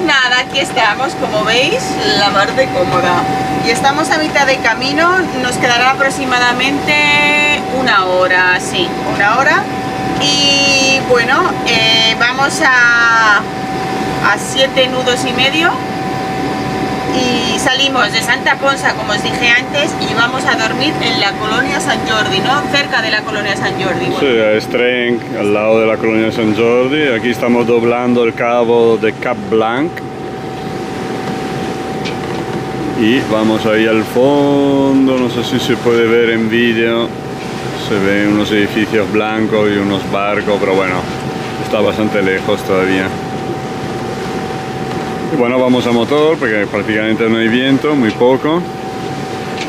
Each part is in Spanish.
Pues nada, aquí estamos, como veis, la mar de cómoda. Y estamos a mitad de camino, nos quedará aproximadamente una hora, sí, una hora. Y bueno, vamos a 7 nudos y medio. Y salimos de Santa Ponsa, como os dije antes, y vamos a dormir en la colonia Sant Jordi, ¿no? Cerca de la colonia Sant Jordi. Bueno. Sí, a Estrenc, al lado de la colonia Sant Jordi. Aquí estamos doblando el cabo de Cap Blanc. Y vamos ahí al fondo, no sé si se puede ver en vídeo. Se ven unos edificios blancos y unos barcos, pero bueno, está bastante lejos todavía. Y bueno, vamos a motor porque prácticamente no hay viento, muy poco.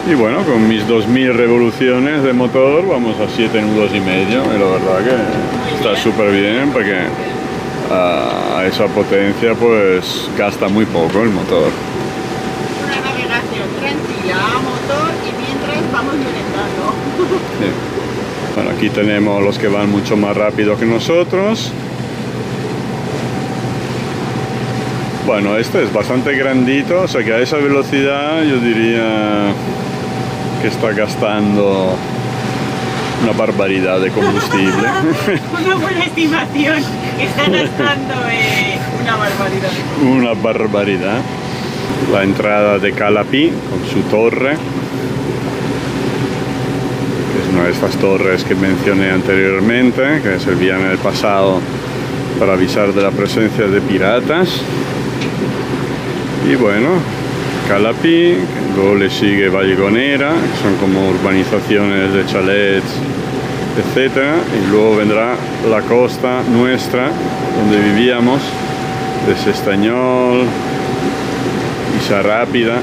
Y bueno, con mis 2000 revoluciones de motor vamos a 7 nudos y medio. Y la verdad que está súper bien porque a esa potencia pues gasta muy poco el motor. Una navegación tranquila a motor y mientras vamos merendando. Sí. Bueno, aquí tenemos los que van mucho más rápido que nosotros. Bueno, este es bastante grandito, o sea que a esa velocidad yo diría que está gastando una barbaridad de combustible. Una buena estimación, que está gastando una barbaridad de combustible. Una barbaridad. La entrada de Calapí con su torre, que es una de estas torres que mencioné anteriormente, que servían en el pasado para avisar de la presencia de piratas. Y bueno, Calapí, luego le sigue Vallgonera, que son como urbanizaciones de chalets, etc. Y luego vendrá la costa nuestra, donde vivíamos, de Sestañol, Isa Rápida,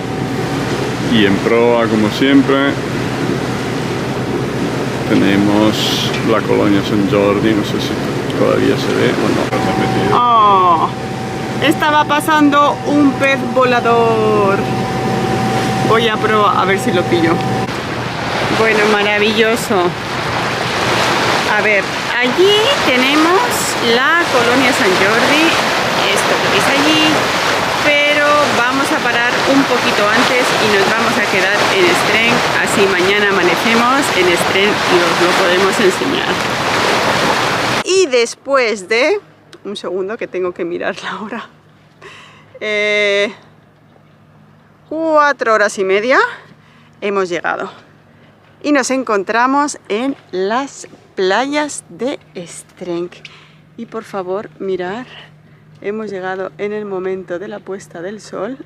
y en proa, como siempre, tenemos la colonia Sant Jordi, no sé si todavía se ve o no. Oh. Estaba pasando un pez volador. Voy a probar, a ver si lo pillo. Bueno, maravilloso. A ver, allí tenemos la colonia Sant Jordi. Esto que veis allí. Pero vamos a parar un poquito antes y nos vamos a quedar en Estrenc. Así mañana amanecemos en Estrenc y os lo podemos enseñar. Y después de... Un segundo que tengo que mirar la hora. 4 horas y media hemos llegado. Y nos encontramos en las playas de Estrenc. Y por favor, mirar. Hemos llegado en el momento de la puesta del sol.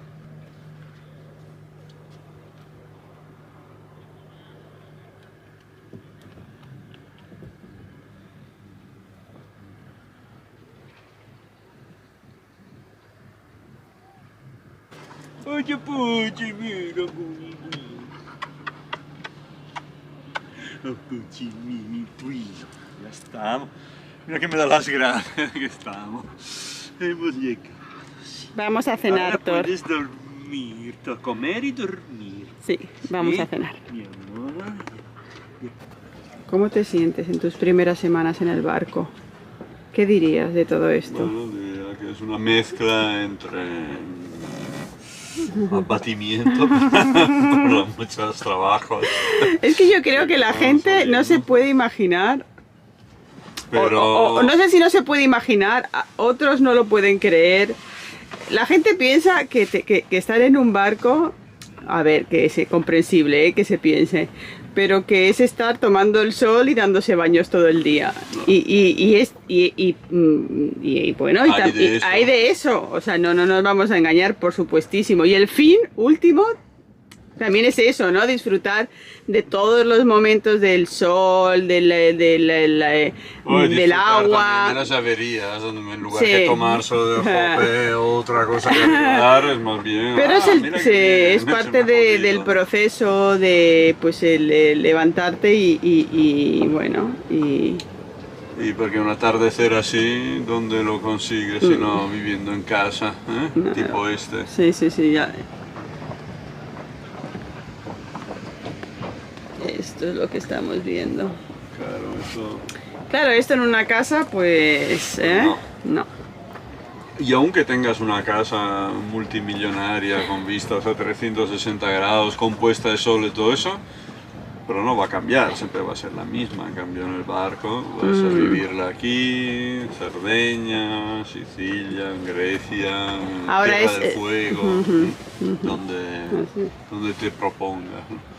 Oye, Puchi, mira, Puchi, ya estamos. Mira que me da las gracias que estamos. Hemos llegado. Vamos a cenar, Ahora Thor. puedes dormir, comer y dormir. Sí, vamos ¿Sí? a cenar. Mi amor. ¿Cómo te sientes en tus primeras semanas en el barco? ¿Qué dirías de todo esto? Bueno, diría que es una mezcla entre abatimiento por los muchos trabajos. Es que yo creo que la gente no se puede imaginar, Pero o no sé si no se puede imaginar, otros no lo pueden creer. La gente piensa que estar en un barco, a ver, que es comprensible, que se piense, pero que es estar tomando el sol y dándose baños todo el día. Y bueno, hay de eso. O sea, no nos vamos a engañar, por supuestísimo. Y el fin último también es eso, ¿no? Disfrutar de todos los momentos del sol, del agua. De las averías, donde en lugar Sí. que tomar solo de jope o otra cosa que ayudar, es más bien. Pero es mira, parte del proceso de pues el levantarte y bueno, y Y porque un atardecer así, ¿dónde lo consigues si no viviendo en casa? No. Tipo este. sí, ya. Esto es lo que estamos viendo. Claro, eso. Claro, esto en una casa, pues, No. No. Y aunque tengas una casa multimillonaria con vistas a 360 grados, con puesta de sol y todo eso, pero no va a cambiar, siempre va a ser la misma. En cambio en el barco vas a vivirla aquí, Cerdeña, Sicilia, en Grecia, en Ahora Tierra es, del Fuego, donde te propongas, ¿no?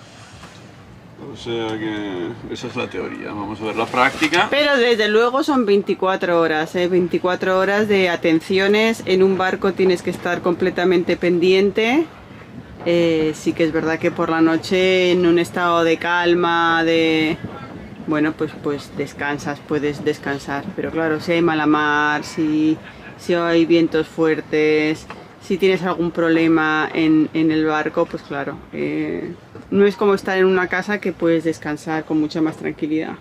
O sea que esa es la teoría, vamos a ver la práctica. Pero desde luego son 24 horas, 24 horas de atenciones. En un barco tienes que estar completamente pendiente. Sí que es verdad que por la noche en un estado de calma, bueno, pues descansas, puedes descansar. Pero claro, si hay mala mar, si hay vientos fuertes, si tienes algún problema en el barco, pues claro, no es como estar en una casa que puedes descansar con mucha más tranquilidad.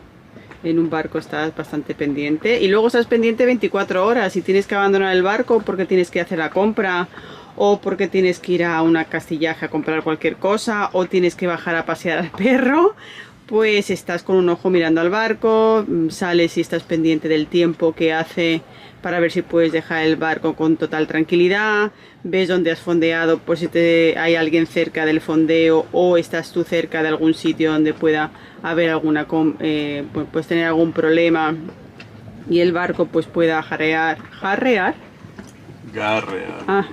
En un barco estás bastante pendiente y luego estás pendiente 24 horas. Si tienes que abandonar el barco porque tienes que hacer la compra o porque tienes que ir a una castillaje a comprar cualquier cosa o tienes que bajar a pasear al perro, pues estás con un ojo mirando al barco, sales y estás pendiente del tiempo que hace para ver si puedes dejar el barco con total tranquilidad, ves dónde has fondeado por si hay alguien cerca del fondeo o estás tú cerca de algún sitio donde pueda haber alguna pues tener algún problema y el barco pues pueda garrear.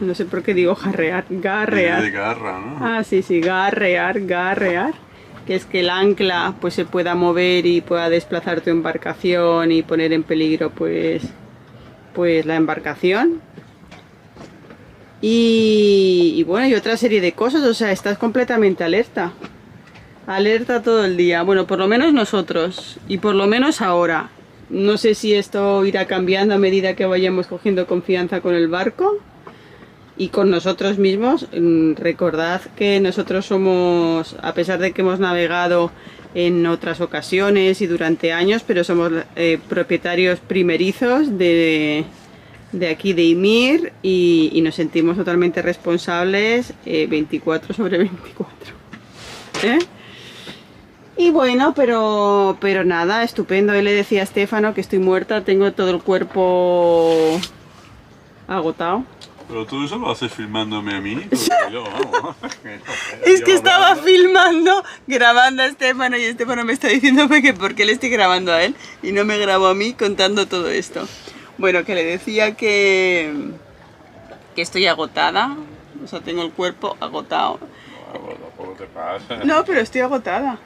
No sé por qué digo garrear, garrear. De garra, ¿no? Sí, garrear, que es que el ancla pues se pueda mover y pueda desplazar tu embarcación y poner en peligro pues la embarcación y bueno, y otra serie de cosas. O sea, estás completamente alerta todo el día, bueno, por lo menos nosotros y por lo menos ahora. No sé si esto irá cambiando a medida que vayamos cogiendo confianza con el barco y con nosotros mismos. Recordad que nosotros somos, a pesar de que hemos navegado en otras ocasiones y durante años, pero somos propietarios primerizos de aquí de Ymir y nos sentimos totalmente responsables 24/24. Y bueno, pero nada, estupendo. Él le decía a Stefano que estoy muerta, tengo todo el cuerpo agotado. Pero tú eso lo haces filmándome a mí. Yo, vamos. Es que estaba filmando, grabando a Stefano y Stefano me está diciendo que por qué le estoy grabando a él y no me grabo a mí contando todo esto. Bueno, que le decía que estoy agotada, o sea, tengo el cuerpo agotado. Tampoco te pasa. No, pero estoy agotada.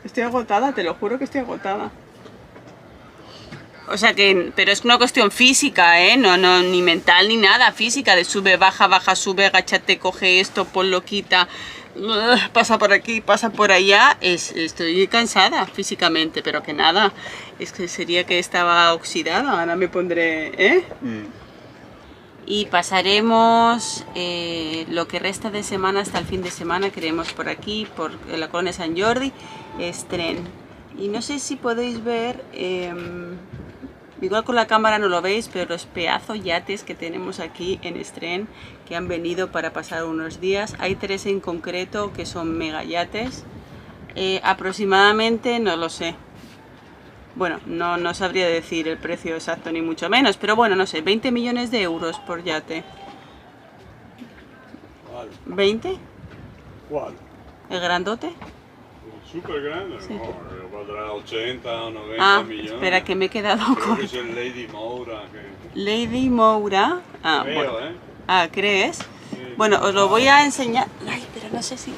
Estoy agotada, te lo juro que estoy agotada. O sea que, pero es una cuestión física, no, ni mental ni nada, física, de sube, baja, baja, sube, agáchate, coge esto, ponlo, quita, pasa por aquí, pasa por allá. Estoy cansada físicamente, pero que nada, es que sería que estaba oxidada, ahora me pondré, Y pasaremos lo que resta de semana hasta el fin de semana, queremos por aquí, por la Colonia Sant Jordi, Estren. Y no sé si podéis ver, igual con la cámara no lo veis, pero los pedazos yates que tenemos aquí en Estren, que han venido para pasar unos días. Hay 3 en concreto que son mega yates, aproximadamente, no lo sé. Bueno, no sabría decir el precio exacto ni mucho menos, pero bueno, no sé, 20 millones de euros por yate. ¿20? ¿Cuál? ¿El grandote? Súper grande, sí. No, valdrá 80 o 90 millones. Espera, que me he quedado con... Creo que es el Lady Moura. Lady Moura. Creo, bueno. ¿Crees? Sí. Bueno, os lo voy a enseñar. Ay, pero no sé si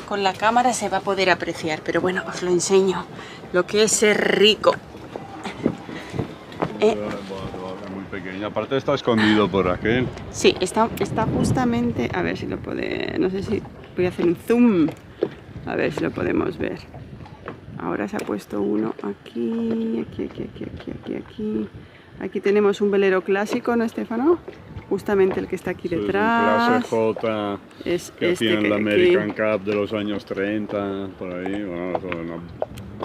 con la cámara se va a poder apreciar, pero bueno, os lo enseño. Lo que es ser rico. Es muy pequeño. Aparte está escondido por aquel. Sí, está justamente... A ver si lo puede... No sé si voy a hacer un zoom. A ver si lo podemos ver. Ahora se ha puesto uno aquí. Aquí tenemos un velero clásico, ¿no, Stefano? Justamente el que está aquí detrás. Es un clase J que hacían la American Cup de los años 30, por ahí. Bueno, es una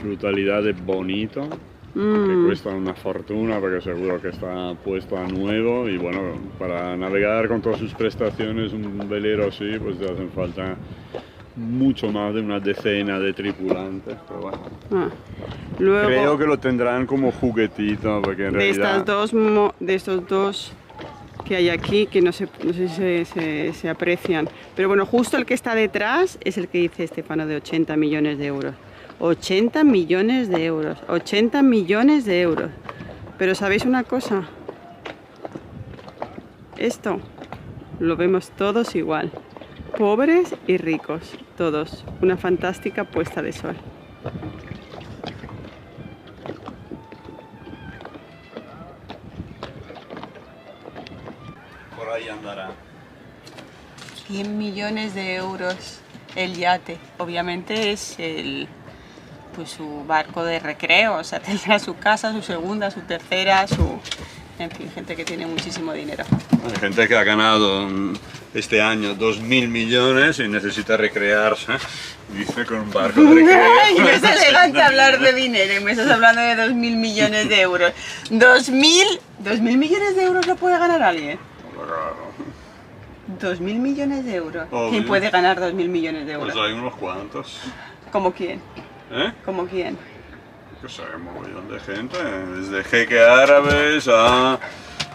brutalidad de bonito. Que cuesta una fortuna porque seguro que está puesto a nuevo. Y bueno, para navegar con todas sus prestaciones, un velero así, pues te hacen falta mucho más de una decena de tripulantes, pero bueno. Luego, creo que lo tendrán como juguetito, porque en realidad... De estos dos que hay aquí, que no sé si se aprecian. Pero bueno, justo el que está detrás es el que dice Estefano de 80 millones de euros. 80 millones de euros, 80 millones de euros. Pero ¿sabéis una cosa? Esto lo vemos todos igual. Pobres y ricos, todos. Una fantástica puesta de sol. Por ahí andará. 100 millones de euros el yate. Obviamente es pues su barco de recreo. O sea, tendrá su casa, su segunda, su tercera, en fin, gente que tiene muchísimo dinero. Hay gente que ha ganado este año 2.000 millones y necesita recrearse. Dice con un barco de recreo. Y no es elegante hablar de dinero y me estás hablando de 2.000 millones de euros. ¿2.000 millones de euros lo puede ganar alguien? Claro. 2.000 millones de euros. Obvio. ¿Quién puede ganar 2.000 millones de euros? Pues hay unos cuantos. ¿Como quién? ¿Eh? ¿Como quién? Que sé, un mogollón de gente. Desde jeque árabes a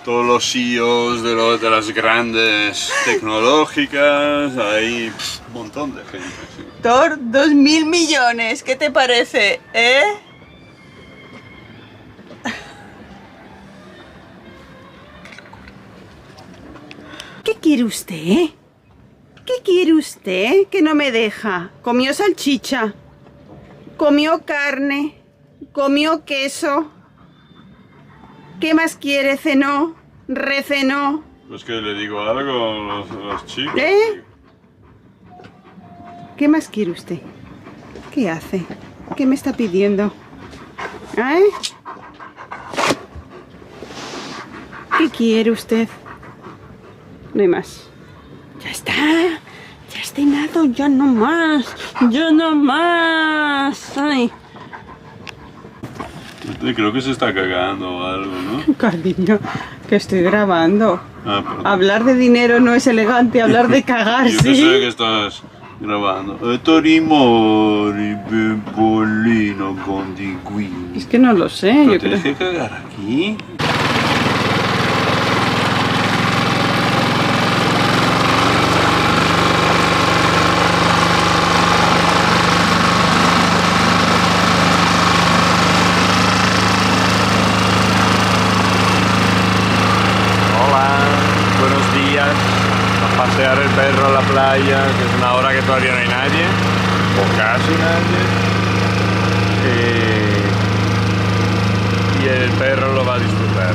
todos los CEOs de las grandes tecnológicas. Hay un montón de gente. Sí. Thor, 2.000 millones. ¿Qué te parece? ¿Eh? ¿Qué quiere usted? ¿Qué quiere usted? Que no me deja. Comió salchicha, comió carne, comió queso. ¿Qué más quiere? ¿Cenó? ¿Recenó? Pues que le digo algo a los chicos. ¿Eh? ¿Qué más quiere usted? ¿Qué hace? ¿Qué me está pidiendo? ¿Eh? ¿Qué quiere usted? No hay más. Ya está. Ya has cenado. Ya no más. Ya no más. Ay. Creo que se está cagando o algo, ¿no? Cariño, que estoy grabando. Ah, perdón. Hablar de dinero no es elegante. Hablar de cagar, Yo pensé que sí. estás grabando. Torimori, Bembolino, Bondigui. Es que no lo sé. ¿Pero Yo tienes creo. que cagar aquí? A pasear el perro a la playa, que es una hora que todavía no hay nadie, o casi nadie, y el perro lo va a disfrutar.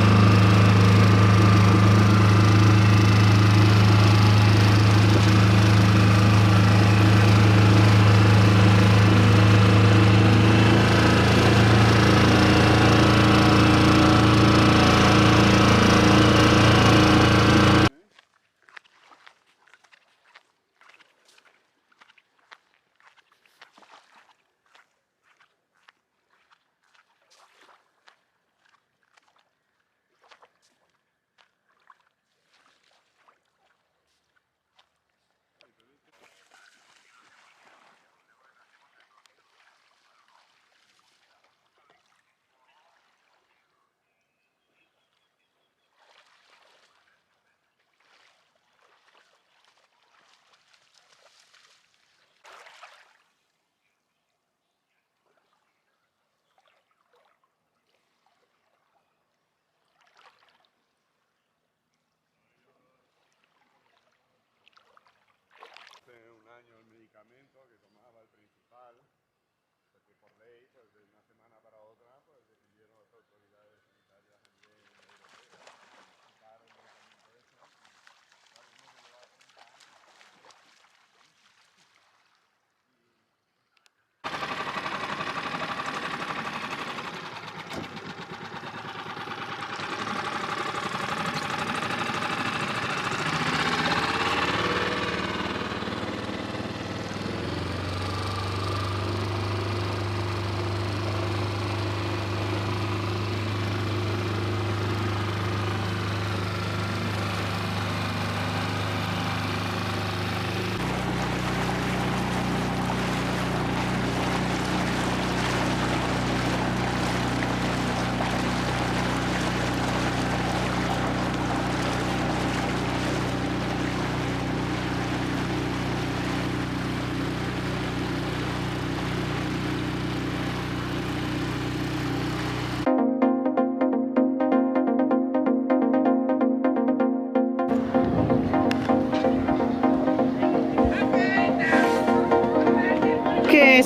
Un año el medicamento que tomaba el principal, porque por ley, pues de una semana para otra, pues decidieron las autoridades sanitarias a nivel europeo quitar el medicamento ese. Claro, uno que llevaba 30 años.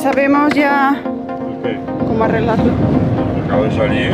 sabemos ya Ok. cómo arreglarlo. Acabo de salir.